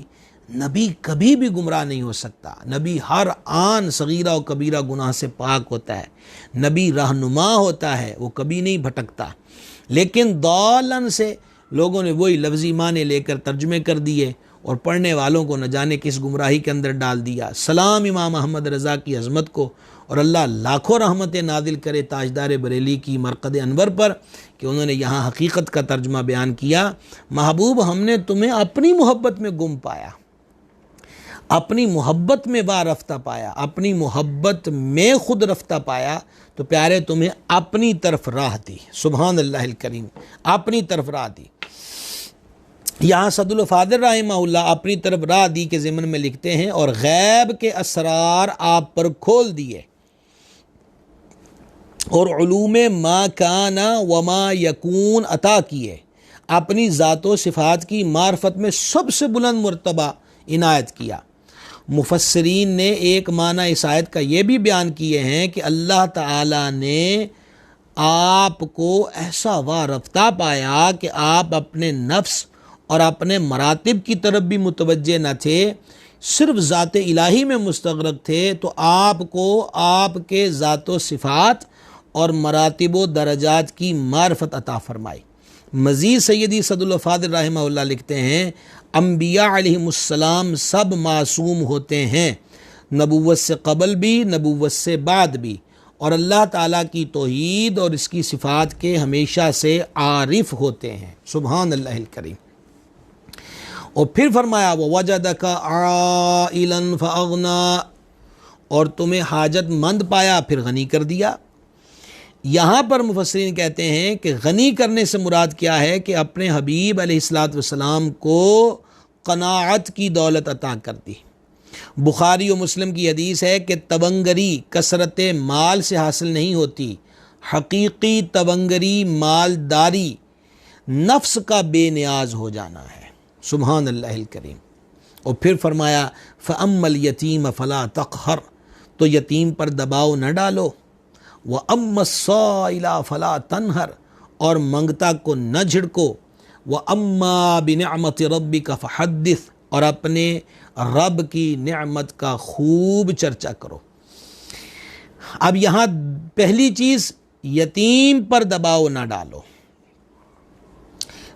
نبی کبھی بھی گمراہ نہیں ہو سکتا، نبی ہر آن صغیرہ و کبیرہ گناہ سے پاک ہوتا ہے، نبی رہنما ہوتا ہے، وہ کبھی نہیں بھٹکتا۔ لیکن ضالن سے لوگوں نے وہی لفظی معنی لے کر ترجمے کر دیے اور پڑھنے والوں کو نہ جانے کس گمراہی کے اندر ڈال دیا۔ سلام امام احمد رضا کی عظمت کو، اور اللہ لاکھوں رحمتیں نازل کرے تاجدار بریلی کی مرقد انور پر کہ انہوں نے یہاں حقیقت کا ترجمہ بیان کیا۔ محبوب ہم نے تمہیں اپنی محبت میں گم پایا، اپنی محبت میں رفتہ پایا، اپنی محبت میں خود رفتہ پایا تو پیارے تمہیں اپنی طرف راہ دی۔ سبحان اللہ الکریم، اپنی طرف راہ دی۔ یہاں سعد الفاضل رحمہ اللہ اپنی طرف راہ دی کے ضمن میں لکھتے ہیں اور غیب کے اسرار آپ پر کھول دیے، اور علوم ما کان وما یکون عطا کیے، اپنی ذات و صفات کی معرفت میں سب سے بلند مرتبہ عنایت کیا۔ مفسرین نے ایک معنی اس آیت کا یہ بھی بیان کیے ہیں کہ اللہ تعالیٰ نے آپ کو ایسا وارفتہ پایا کہ آپ اپنے نفس اور اپنے مراتب کی طرف بھی متوجہ نہ تھے، صرف ذات الہی میں مستغرق تھے، تو آپ کو آپ کے ذات و صفات اور مراتب و درجات کی معرفت عطا فرمائی۔ مزید سیدی سعد الفاضل رحمہ اللہ لکھتے ہیں انبیاء علیہم السلام سب معصوم ہوتے ہیں، نبوت سے قبل بھی نبوت سے بعد بھی، اور اللہ تعالیٰ کی توحید اور اس کی صفات کے ہمیشہ سے عارف ہوتے ہیں۔ سبحان اللہ الکریم۔ اور پھر فرمایا وَوَجَدَكَ عَائِلًا فَأَغْنَىٰ، اور تمہیں حاجت مند پایا پھر غنی کر دیا۔ یہاں پر مفسرین کہتے ہیں کہ غنی کرنے سے مراد کیا ہے کہ اپنے حبیب علیہ الصلوۃ والسلام کو قناعت کی دولت عطا کر دی۔ بخاری و مسلم کی حدیث ہے کہ تونگری کثرت مال سے حاصل نہیں ہوتی، حقیقی تونگری مالداری نفس کا بے نیاز ہو جانا ہے۔ سبحان اللہ الکریم۔ اور پھر فرمایا فَأَمَّا الْيَتِيمَ فَلَا تَقْهَرْ، تو یتیم پر دباؤ نہ ڈالو، وَأَمَّا السَّائِلَ فَلَا تَنْهَرْ، اور منگتا کو نہ جھڑکو، وَأَمَّا بِنِعْمَةِ رَبِّكَ فَحَدِّثْ، اور اپنے رب کی نعمت کا خوب چرچا کرو۔ اب یہاں پہلی چیز، یتیم پر دباؤ نہ ڈالو۔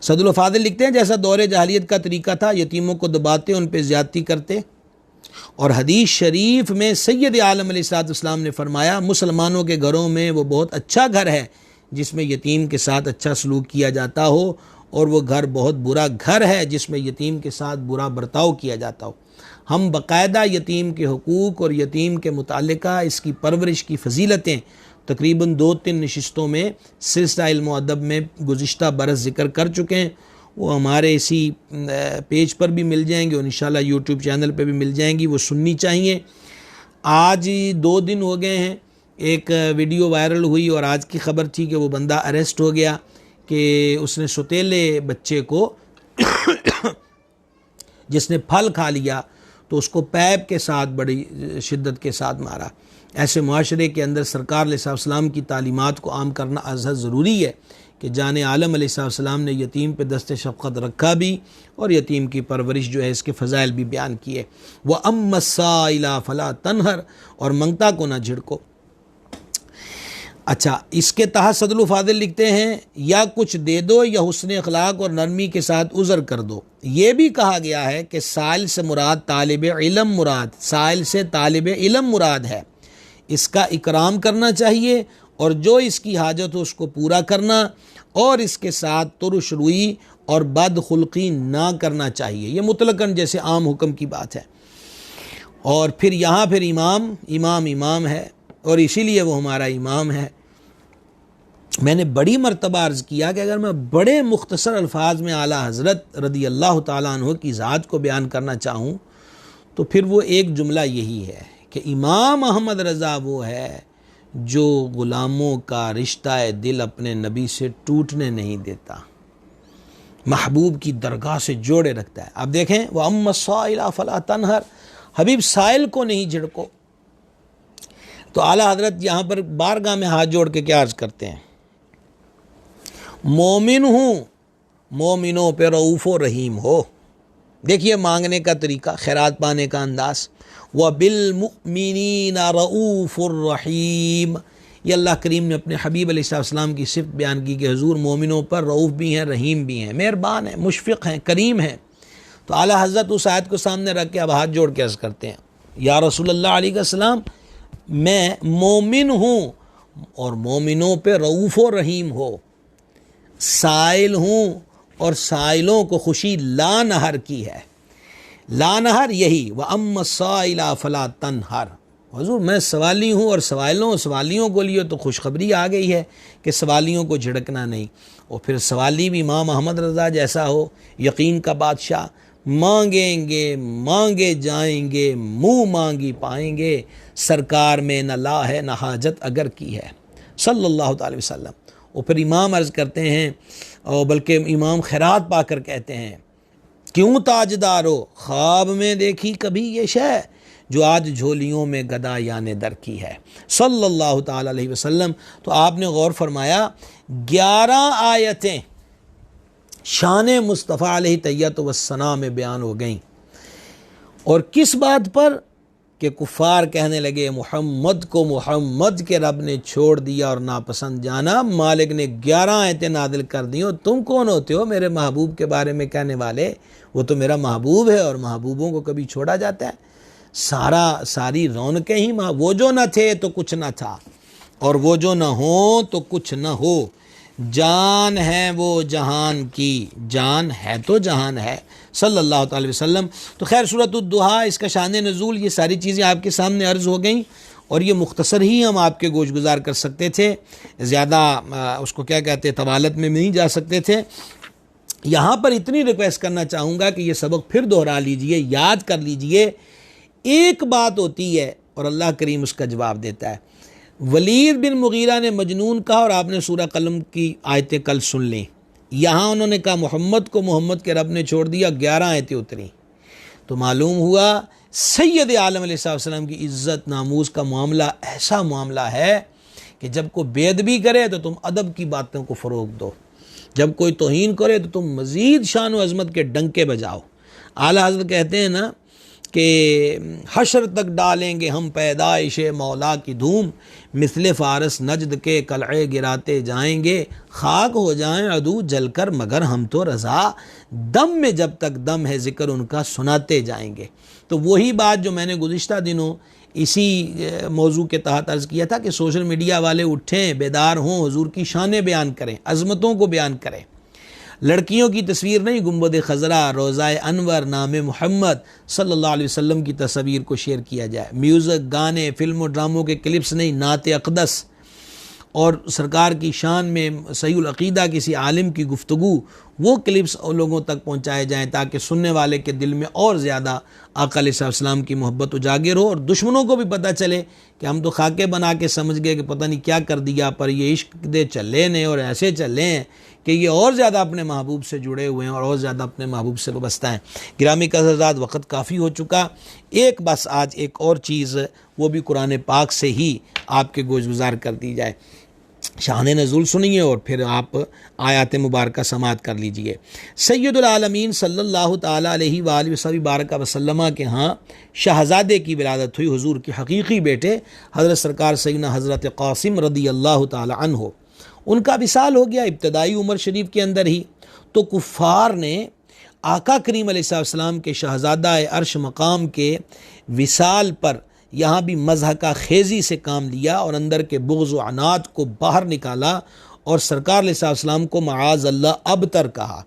سعد الفاضل لکھتے ہیں جیسا دور جاہلیت کا طریقہ تھا، یتیموں کو دباتے، ان پہ زیادتی کرتے، اور حدیث شریف میں سید عالم علیہ السلام نے فرمایا مسلمانوں کے گھروں میں وہ بہت اچھا گھر ہے جس میں یتیم کے ساتھ اچھا سلوک کیا جاتا ہو، اور وہ گھر بہت برا گھر ہے جس میں یتیم کے ساتھ برا برتاؤ کیا جاتا ہو۔ ہم باقاعدہ یتیم کے حقوق اور یتیم کے متعلقہ اس کی پرورش کی فضیلتیں تقریباً 2-3 نشستوں میں سلسلہ علم و ادب میں گزشتہ برس ذکر کر چکے ہیں، وہ ہمارے اسی پیج پر بھی مل جائیں گے اور انشاءاللہ یوٹیوب چینل پہ بھی مل جائیں گی، وہ سننی چاہیے۔ آج 2 دن ہو گئے ہیں، ایک ویڈیو وائرل ہوئی اور آج کی خبر تھی کہ وہ بندہ اریسٹ ہو گیا کہ اس نے ستیلے بچے کو جس نے پھل کھا لیا تو اس کو پیپ کے ساتھ بڑی شدت کے ساتھ مارا۔ ایسے معاشرے کے اندر سرکار علیہ السلام کی تعلیمات کو عام کرنا ازحد ضروری ہے کہ جان عالم علیہ السلام نے یتیم پہ دست شفقت رکھا بھی، اور یتیم کی پرورش جو ہے اس کے فضائل بھی بیان کیے۔ وَأَمَّا السَّائِلَ فَلَا تَنْهَرْ، اور منگتا کو نہ جھڑکو۔ اچھا، اس کے تحت صدر الفاضل لکھتے ہیں یا کچھ دے دو یا حسن اخلاق اور نرمی کے ساتھ عذر کر دو۔ یہ بھی کہا گیا ہے کہ سائل سے مراد طالب علم مراد، سائل سے طالب علم مراد ہے، اس کا اکرام کرنا چاہیے، اور جو اس کی حاجت ہو اس کو پورا کرنا، اور اس کے ساتھ ترش روئی اور بد خلقی نہ کرنا چاہیے۔ یہ مطلقاً جیسے عام حکم کی بات ہے۔ اور پھر یہاں پھر امام ہے، اور اسی لیے وہ ہمارا امام ہے۔ میں نے بڑی مرتبہ عرض کیا کہ اگر میں بڑے مختصر الفاظ میں اعلیٰ حضرت رضی اللہ تعالیٰ عنہ کی ذات کو بیان کرنا چاہوں تو پھر وہ ایک جملہ یہی ہے کہ امام احمد رضا وہ ہے جو غلاموں کا رشتہ دل اپنے نبی سے ٹوٹنے نہیں دیتا، محبوب کی درگاہ سے جوڑے رکھتا ہے۔ اب دیکھیں وَأَمَّا السَّائِلَ فَلَا تَنْهَرْ، حبیب سائل کو نہیں جھڑکو۔ تو اعلیٰ حضرت یہاں پر بارگاہ میں ہاتھ جوڑ کے کیا عرض کرتے ہیں؟ مومن ہوں، مومنوں پہ رؤوف و رحیم ہو۔ دیکھیے مانگنے کا طریقہ، خیرات پانے کا انداز، وَبِالْمُؤْمِنِينَ رَؤُوفٌ رَحِيمٌ، یہ اللہ کریم نے اپنے حبیب علیہ السلام کی صفت بیان کی کہ حضور مومنوں پر رؤوف بھی ہیں، رحیم بھی ہیں، مہربان ہیں، مشفق ہیں، کریم ہیں۔ تو اعلیٰ حضرت اس آیت کو سامنے رکھ کے اب ہاتھ جوڑ کے عرض کرتے ہیں یا رسول اللہ علیہ السلام، میں مومن ہوں اور مومنوں پہ رؤوف و رحیم ہو، سائل ہوں اور سائلوں کو خوشی لا نہر کی ہے۔ لا نہر یہی وَأَمَّا السَّائِلَ فَلَا تَنْهَرْ، حضور میں سوالی ہوں اور سوالیوں کو لیے تو خوشخبری آ گئی ہے کہ سوالیوں کو جھڑکنا نہیں۔ اور پھر سوالی بھی امام احمد رضا جیسا ہو، یقین کا بادشاہ، مانگیں گے مانگے جائیں گے، منہ مانگی پائیں گے، سرکار میں نہ لا ہے نہ حاجت اگر کی ہے صلی اللہ تعالی وسلم۔ اور پھر امام عرض کرتے ہیں، اور بلکہ امام خیرات پا کر کہتے ہیں کیوں تاجدار ہو، خواب میں دیکھی کبھی یہ شے جو آج جھولیوں میں گدا یانے در کی ہے صلی اللہ تعالی علیہ وسلم۔ تو آپ نے غور فرمایا 11 آیتیں شان مصطفیٰ علیہ تیت والثناء میں بیان ہو گئیں، اور کس بات پر کہ کفار کہنے لگے محمد کو محمد کے رب نے چھوڑ دیا اور ناپسند جانا، مالک نے 11 آیتیں نازل کر دی، اور تم کون ہوتے ہو میرے محبوب کے بارے میں کہنے والے؟ وہ تو میرا محبوب ہے اور محبوبوں کو کبھی چھوڑا جاتا ہے؟ ساری رونقیں ہی وہ جو نہ تھے تو کچھ نہ تھا، اور وہ جو نہ ہو تو کچھ نہ ہو، جان ہے وہ جہان کی، جان ہے تو جہان ہے صلی اللہ تعالی وسلم۔ تو خیر سورۃ الضحیٰ، اس کا شان نزول، یہ ساری چیزیں آپ کے سامنے عرض ہو گئیں، اور یہ مختصر ہی ہم آپ کے گوش گزار کر سکتے تھے، زیادہ اس کو کیا کہتے طوالت میں نہیں جا سکتے تھے۔ یہاں پر اتنی ریکویسٹ کرنا چاہوں گا کہ یہ سبق پھر دہرا لیجئے، یاد کر لیجئے۔ ایک بات ہوتی ہے اور اللہ کریم اس کا جواب دیتا ہے۔ ولید بن مغیرہ نے مجنون کہا، اور آپ نے سورہ قلم کی آیتیں کل سن لیں۔ یہاں انہوں نے کہا محمد کو محمد کے رب نے چھوڑ دیا، 11 آیتیں اتری، تو معلوم ہوا سید عالم علیہ السلام کی عزت ناموز کا معاملہ ایسا معاملہ ہے کہ جب کوئی بے ادبی کرے تو تم ادب کی باتوں کو فروغ دو، جب کوئی توہین کرے تو تم مزید شان و عظمت کے ڈنکے بجاؤ۔ اعلیٰ حضرت کہتے ہیں نا کہ حشر تک ڈالیں گے ہم پیدائش مولا کی دھوم، مثل فارس نجد کے قلعے گراتے جائیں گے، خاک ہو جائیں عدو جل کر مگر ہم تو رضا، دم میں جب تک دم ہے ذکر ان کا سناتے جائیں گے۔ تو وہی بات جو میں نے گزشتہ دنوں اسی موضوع کے تحت عرض کیا تھا کہ سوشل میڈیا والے اٹھیں، بیدار ہوں، حضور کی شانیں بیان کریں، عظمتوں کو بیان کریں۔ لڑکیوں کی تصویر نہیں، گنبد خضرا، روضہ انور، نام محمد صلی اللہ علیہ وسلم کی تصویر کو شیئر کیا جائے۔ میوزک، گانے، فلم و ڈراموں کے کلپس نہیں، نعت اقدس اور سرکار کی شان میں صحیح العقیدہ کسی عالم کی گفتگو، وہ کلپس لوگوں تک پہنچائے جائیں تاکہ سننے والے کے دل میں اور زیادہ آقا علیہ السلام کی محبت اجاگر ہو، اور دشمنوں کو بھی پتہ چلے کہ ہم تو خاکے بنا کے سمجھ گئے کہ پتہ نہیں کیا کر دیا، پر یہ عشق دے چلے نے اور ایسے چلے ہیں کہ یہ اور زیادہ اپنے محبوب سے جڑے ہوئے ہیں اور زیادہ اپنے محبوب سے وابستہ ہیں۔ گرامی حضرات، وقت کافی ہو چکا، ایک بس آج ایک اور چیز وہ بھی قرآن پاک سے ہی آپ کے گوش گزار کر دی جائے۔ شان نزول سنیے اور پھر آپ آیات مبارکہ سماعت کر لیجئے۔ سید العالمین صلی اللہ تعالیٰ علیہ وآلہ بارک وسلم کے ہاں شہزادے کی ولادت ہوئی، حضور کے حقیقی بیٹے حضرت سرکار سیدنا حضرت قاسم رضی اللہ تعالیٰ عنہ، ان کا وصال ہو گیا ابتدائی عمر شریف کے اندر ہی۔ تو کفار نے آقا کریم علیہ السلام کے شہزادہ عرش مقام کے وصال پر یہاں بھی مضحکہ خیزی سے کام لیا اور اندر کے بغض و عناد کو باہر نکالا، اور سرکار علیہ السلام کو معاذ اللہ ابتر کہا،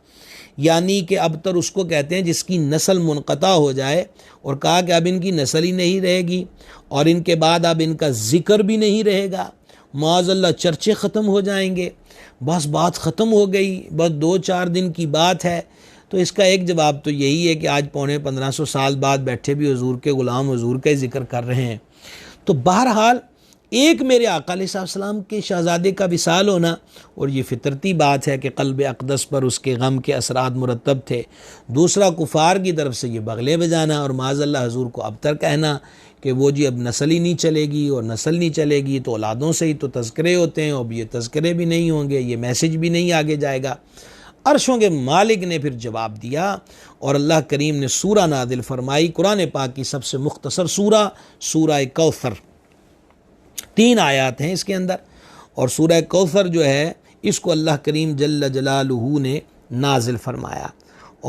یعنی کہ ابتر اس کو کہتے ہیں جس کی نسل منقطع ہو جائے، اور کہا کہ اب ان کی نسل ہی نہیں رہے گی اور ان کے بعد اب ان کا ذکر بھی نہیں رہے گا، معاذ اللہ چرچے ختم ہو جائیں گے، بس بات ختم ہو گئی، بس 2-4 دن کی بات ہے۔ تو اس کا ایک جواب تو یہی ہے کہ آج 1500 سال بعد بیٹھے بھی حضور کے غلام حضور کا ذکر کر رہے ہیں۔ تو بہرحال ایک میرے آقا علیہ السلام کے شہزادے کا وصال ہونا، اور یہ فطرتی بات ہے کہ قلب اقدس پر اس کے غم کے اثرات مرتب تھے، دوسرا کفار کی طرف سے یہ بغلے بجانا اور معاذ اللہ حضور کو ابتر کہنا کہ وہ جی اب نسل ہی نہیں چلے گی، اور نسل نہیں چلے گی تو اولادوں سے ہی تو تذکرے ہوتے ہیں، اب یہ تذکرے بھی نہیں ہوں گے، یہ میسج بھی نہیں آگے جائے گا۔ عرشوں کے مالک نے پھر جواب دیا اور اللہ کریم نے سورہ نازل فرمائی، قرآن پاک کی سب سے مختصر سورہ، سورہ کوثر، 3 آیات ہیں اس کے اندر، اور سورہ کوثر جو ہے اس کو اللہ کریم جل جلالہ نے نازل فرمایا،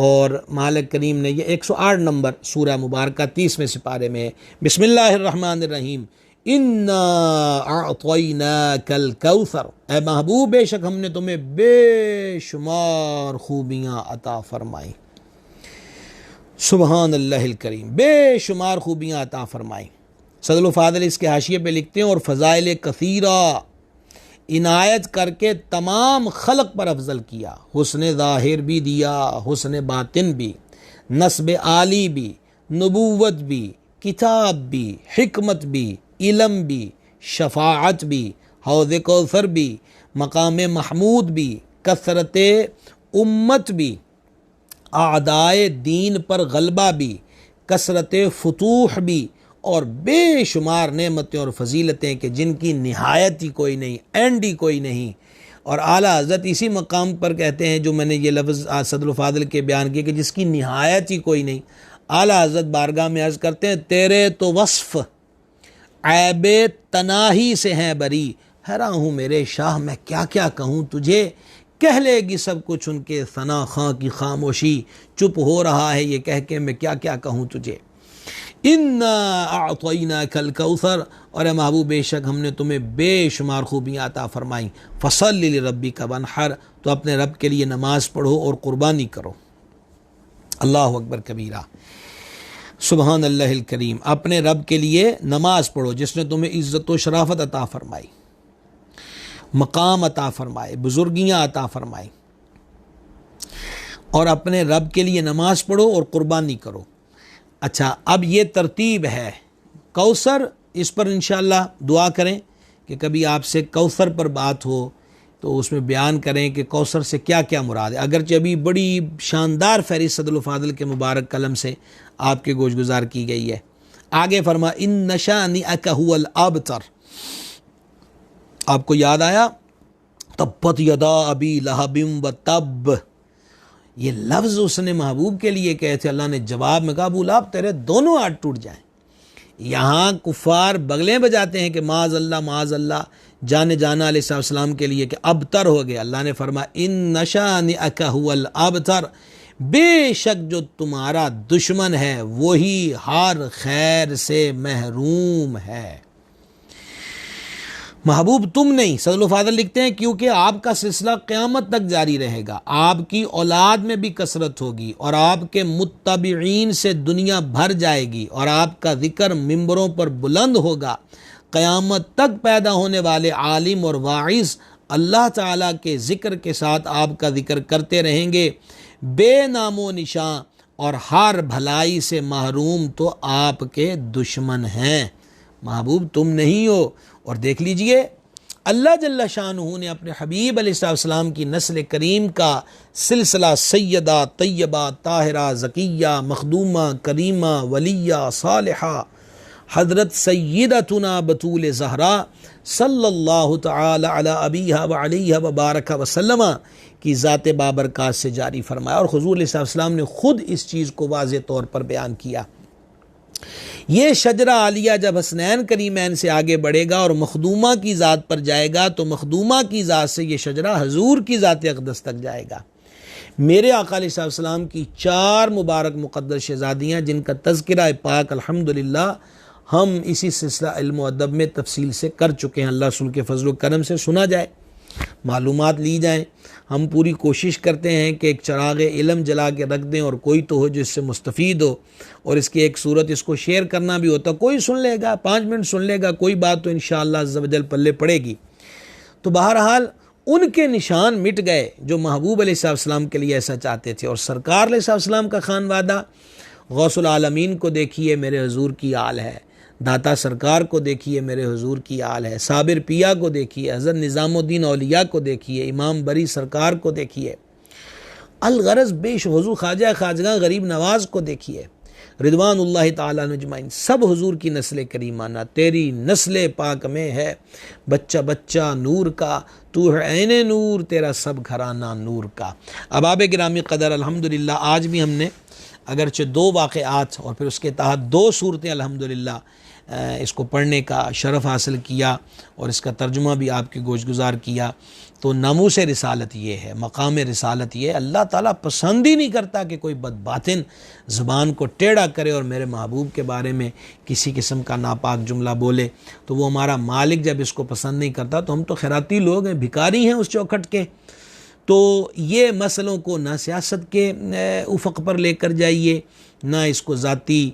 اور مالک کریم نے یہ 108 نمبر سورہ مبارکہ 30ویں سپارے میں ہے۔ بسم اللہ الرحمن الرحیم، اِنَّا أَعْطَيْنَاكَ الْكَوْثَرَ، اے محبوب بے شک ہم نے تمہیں بے شمار خوبیاں عطا فرمائیں، سبحان اللہ الکریم، بے شمار خوبیاں عطا فرمائیں۔ صدر الفاضل اس کے حاشیے پہ لکھتے ہیں، اور فضائل کثیرہ عنایت کر کے تمام خلق پر افضل کیا، حسن ظاہر بھی دیا، حسن باطن بھی، نسب عالی بھی، نبوت بھی، کتاب بھی، حکمت بھی، علم بھی، شفاعت بھی، حوض کوثر بھی، مقام محمود بھی، کثرت امت بھی، اعدائے دین پر غلبہ بھی، کثرت فتوح بھی، اور بے شمار نعمتیں اور فضیلتیں کہ جن کی نہایت ہی کوئی نہیں، اینڈ ہی کوئی نہیں۔ اور اعلیٰ حضرت اسی مقام پر کہتے ہیں جو میں نے یہ لفظ صدر الفاضل کے بیان کیے کہ جس کی نہایت ہی کوئی نہیں، اعلیٰ حضرت بارگاہ میں عرض کرتے ہیں تیرے تو وصف عیب تناہی سے ہیں بری، حیران ہوں میرے شاہ میں کیا کیا کہوں تجھے، کہہ لے گی سب کچھ ان کے ثنا خاں کی خاموشی، چپ ہو رہا ہے یہ کہہ کے میں کیا کیا کہوں تجھے۔ اِنَّا أَعْطَيْنَاكَ الْكَوْثَرَ، اور اے محبوب بے شک ہم نے تمہیں بے شمار خوبیاں عطا فرمائیں، فَصَلِّ لِرَبِّكَ وَانْحَرْ، تو اپنے رب کے لیے نماز پڑھو اور قربانی کرو۔ اللہ اکبر کبیرہ، سبحان اللہ الکریم، اپنے رب کے لیے نماز پڑھو جس نے تمہیں عزت و شرافت عطا فرمائی، مقام عطا فرمائے، بزرگیاں عطا فرمائی، اور اپنے رب کے لیے نماز پڑھو اور قربانی کرو۔ اچھا، اب یہ ترتیب ہے کوثر، اس پر انشاءاللہ دعا کریں کہ کبھی آپ سے کوثر پر بات ہو تو اس میں بیان کریں کہ کوثر سے کیا کیا مراد ہے، اگرچہ ابھی بڑی شاندار فہرست صدر الفاضل کے مبارک قلم سے آپ کے گوش گزار کی گئی ہے۔ آگے فرما ان شانئک ھو الابتر، آپ کو یاد آیا تبت یدا ابی لہب و تب، یہ لفظ اس نے محبوب کے لیے کہے تھے، اللہ نے جواب میں کہا ابو لہب تیرے دونوں ہاتھ ٹوٹ جائیں۔ یہاں کفار بغلیں بجاتے ہیں کہ معاذ اللہ جانا علیہ السلام کے لیے کہ ابتر ہو گئے۔ اللہ نے فرمایا ان شانئک ھو الابتر، بے شک جو تمہارا دشمن ہے وہی ہر خیر سے محروم ہے، محبوب تم نہیں۔ صدر الفاضل لکھتے ہیں کیونکہ آپ کا سلسلہ قیامت تک جاری رہے گا، آپ کی اولاد میں بھی کثرت ہوگی اور آپ کے متبعین سے دنیا بھر جائے گی اور آپ کا ذکر ممبروں پر بلند ہوگا۔ قیامت تک پیدا ہونے والے عالم اور واعظ اللہ تعالیٰ کے ذکر کے ساتھ آپ کا ذکر کرتے رہیں گے، بے نام و نشان اور ہر بھلائی سے محروم تو آپ کے دشمن ہیں، محبوب تم نہیں ہو۔ اور دیکھ لیجئے اللہ جل شانہ نے اپنے حبیب علیہ السلام کی نسل کریم کا سلسلہ سیدہ طیبہ طاہرہ زکیہ مخدومہ کریمہ ولیہ صالحہ حضرت سیدتنا بطول زہرا صلی اللہ تعالی علی ابیہا و علیہ وبارک وسلم کی ذات بابرکات سے جاری فرمایا، اور حضور علیہ السلام نے خود اس چیز کو واضح طور پر بیان کیا۔ یہ شجرہ عالیہ جب حسنین کریمین سے آگے بڑھے گا اور مخدومہ کی ذات پر جائے گا تو مخدومہ کی ذات سے یہ شجرہ حضور کی ذات اقدس تک جائے گا۔ میرے آقا علیہ السلام کی 4 مبارک مقدس شہزادیاں جن کا تذکرہ پاک الحمدللہ ہم اسی سلسلہ علم و ادب میں تفصیل سے کر چکے ہیں، اللہ رسول کے فضل و کرم سے سنا جائے، معلومات لی جائیں۔ ہم پوری کوشش کرتے ہیں کہ ایک چراغ علم جلا کے رکھ دیں اور کوئی تو ہو جو اس سے مستفید ہو، اور اس کی ایک صورت اس کو شیئر کرنا بھی ہوتا، کوئی سن لے گا 5 منٹ سن لے گا، کوئی بات تو انشاءاللہ عز و جل پلے پڑے گی۔ تو بہرحال ان کے نشان مٹ گئے جو محبوب علیہ السلام کے لیے ایسا چاہتے تھے، اور سرکار علیہ السلام کا خانوادہ غوث العالمین کو دیکھیے میرے حضور کی آل ہے، داتا سرکار کو دیکھیے میرے حضور کی آل ہے، صابر پیا کو دیکھیے، حضرت نظام الدین اولیاء کو دیکھیے، امام بری سرکار کو دیکھیے، الغرض بیش حضور خواجہ خواجگاں غریب نواز کو دیکھیے، رضوان اللہ تعالیٰ اجمعین، سب حضور کی نسل کریمانہ، تیری نسل پاک میں ہے بچہ بچہ نور کا، تو ہے عین نور، تیرا سب گھرانہ نور کا۔ احباب گرامی قدر، الحمدللہ آج بھی ہم نے اگرچہ 2 واقعات اور پھر اس کے تحت 2 صورتیں الحمدللہ اس کو پڑھنے کا شرف حاصل کیا اور اس کا ترجمہ بھی آپ کے گوش گزار کیا، تو ناموس رسالت یہ ہے، مقام رسالت یہ ہے، اللہ تعالیٰ پسند ہی نہیں کرتا کہ کوئی بدباطن زبان کو ٹیڑھا کرے اور میرے محبوب کے بارے میں کسی قسم کا ناپاک جملہ بولے، تو وہ ہمارا مالک جب اس کو پسند نہیں کرتا تو ہم تو خیراتی لوگ ہیں، بھکاری ہیں اس چوکھٹ کے۔ تو یہ مسئلوں کو نہ سیاست کے افق پر لے کر جائیے، نہ اس کو ذاتی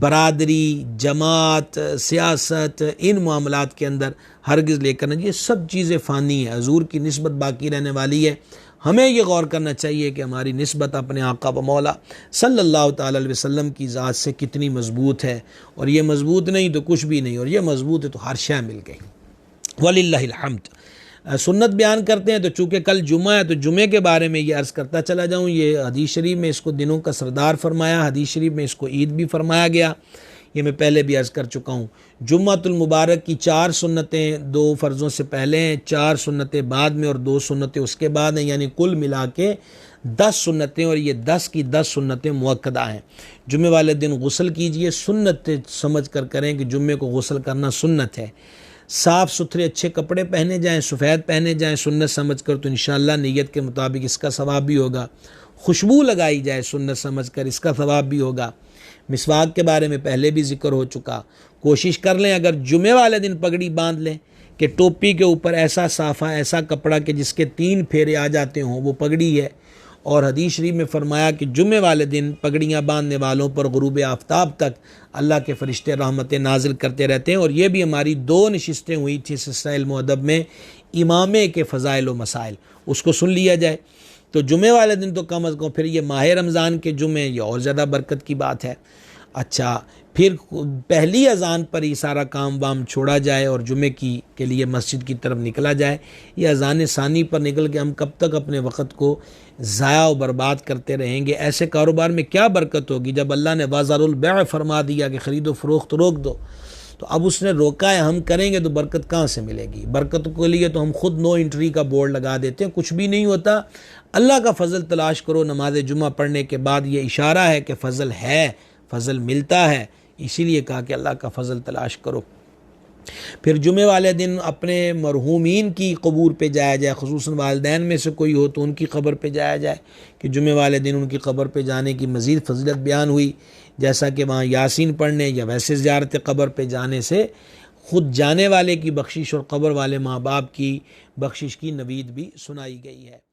برادری جماعت سیاست ان معاملات کے اندر ہرگز لے کر، یہ سب چیزیں فانی ہیں، حضور کی نسبت باقی رہنے والی ہے۔ ہمیں یہ غور کرنا چاہیے کہ ہماری نسبت اپنے آقا و مولا صلی اللہ تعالی علیہ وسلم کی ذات سے کتنی مضبوط ہے، اور یہ مضبوط نہیں تو کچھ بھی نہیں، اور یہ مضبوط ہے تو ہر شے مل گئی، وللہ الحمد۔ سنت بیان کرتے ہیں، تو چونکہ کل جمعہ ہے تو جمعے کے بارے میں یہ عرض کرتا چلا جاؤں، یہ حدیث شریف میں اس کو دنوں کا سردار فرمایا، حدیث شریف میں اس کو عید بھی فرمایا گیا، یہ میں پہلے بھی عرض کر چکا ہوں۔ جمعۃ المبارک کی 4 سنتیں 2 فرضوں سے پہلے ہیں، 4 سنتیں بعد میں اور 2 سنتیں اس کے بعد ہیں، یعنی کل ملا کے 10 سنتیں، اور یہ 10 کی 10 سنتیں مؤکدہ ہیں۔ جمعے والے دن غسل کیجئے، سنت سمجھ کر کریں کہ جمعے کو غسل کرنا سنت ہے، صاف ستھرے اچھے کپڑے پہنے جائیں، سفید پہنے جائیں سنت سمجھ کر، تو انشاءاللہ نیت کے مطابق اس کا ثواب بھی ہوگا، خوشبو لگائی جائے سنت سمجھ کر، اس کا ثواب بھی ہوگا۔ مسواک کے بارے میں پہلے بھی ذکر ہو چکا، کوشش کر لیں اگر جمعے والے دن پگڑی باندھ لیں کہ ٹوپی کے اوپر ایسا صافہ ایسا کپڑا کہ جس کے 3 پھیرے آ جاتے ہوں، وہ پگڑی ہے۔ اور حدیث شریف میں فرمایا کہ جمعے والے دن پگڑیاں باندھنے والوں پر غروب آفتاب تک اللہ کے فرشتے رحمتیں نازل کرتے رہتے ہیں۔ اور یہ بھی ہماری 2 نشستیں ہوئی تھی سلسلہ علم و ادب میں، امامے کے فضائل و مسائل، اس کو سن لیا جائے۔ تو جمعے والے دن تو کم از کم، پھر یہ ماہ رمضان کے جمعے، یہ اور زیادہ برکت کی بات ہے۔ اچھا، پھر پہلی اذان پر ہی سارا کام وام چھوڑا جائے اور جمعے کے لیے مسجد کی طرف نکلا جائے۔ یہ اذان ثانی پر نکل کے ہم کب تک اپنے وقت کو ضائع و برباد کرتے رہیں گے؟ ایسے کاروبار میں کیا برکت ہوگی جب اللہ نے وَذَرُوا الْبَيْعَ فرما دیا کہ خرید و فروخت روک دو؟ تو اب اس نے روکا ہے، ہم کریں گے تو برکت کہاں سے ملے گی؟ برکت کے لیے تو ہم خود نو انٹری کا بورڈ لگا دیتے ہیں، کچھ بھی نہیں ہوتا۔ اللہ کا فضل تلاش کرو نماز جمعہ پڑھنے کے بعد، یہ اشارہ ہے کہ فضل ہے، فضل ملتا ہے، اسی لیے کہا کہ اللہ کا فضل تلاش کرو۔ پھر جمعے والے دن اپنے مرحومین کی قبور پہ جایا جائے، خصوصاً والدین میں سے کوئی ہو تو ان کی قبر پہ جایا جائے، کہ جمعے والے دن ان کی قبر پہ جانے کی مزید فضیلت بیان ہوئی، جیسا کہ وہاں یاسین پڑھنے یا ویسے زیارت قبر پہ جانے سے خود جانے والے کی بخشش اور قبر والے ماں باپ کی بخشش کی نوید بھی سنائی گئی ہے۔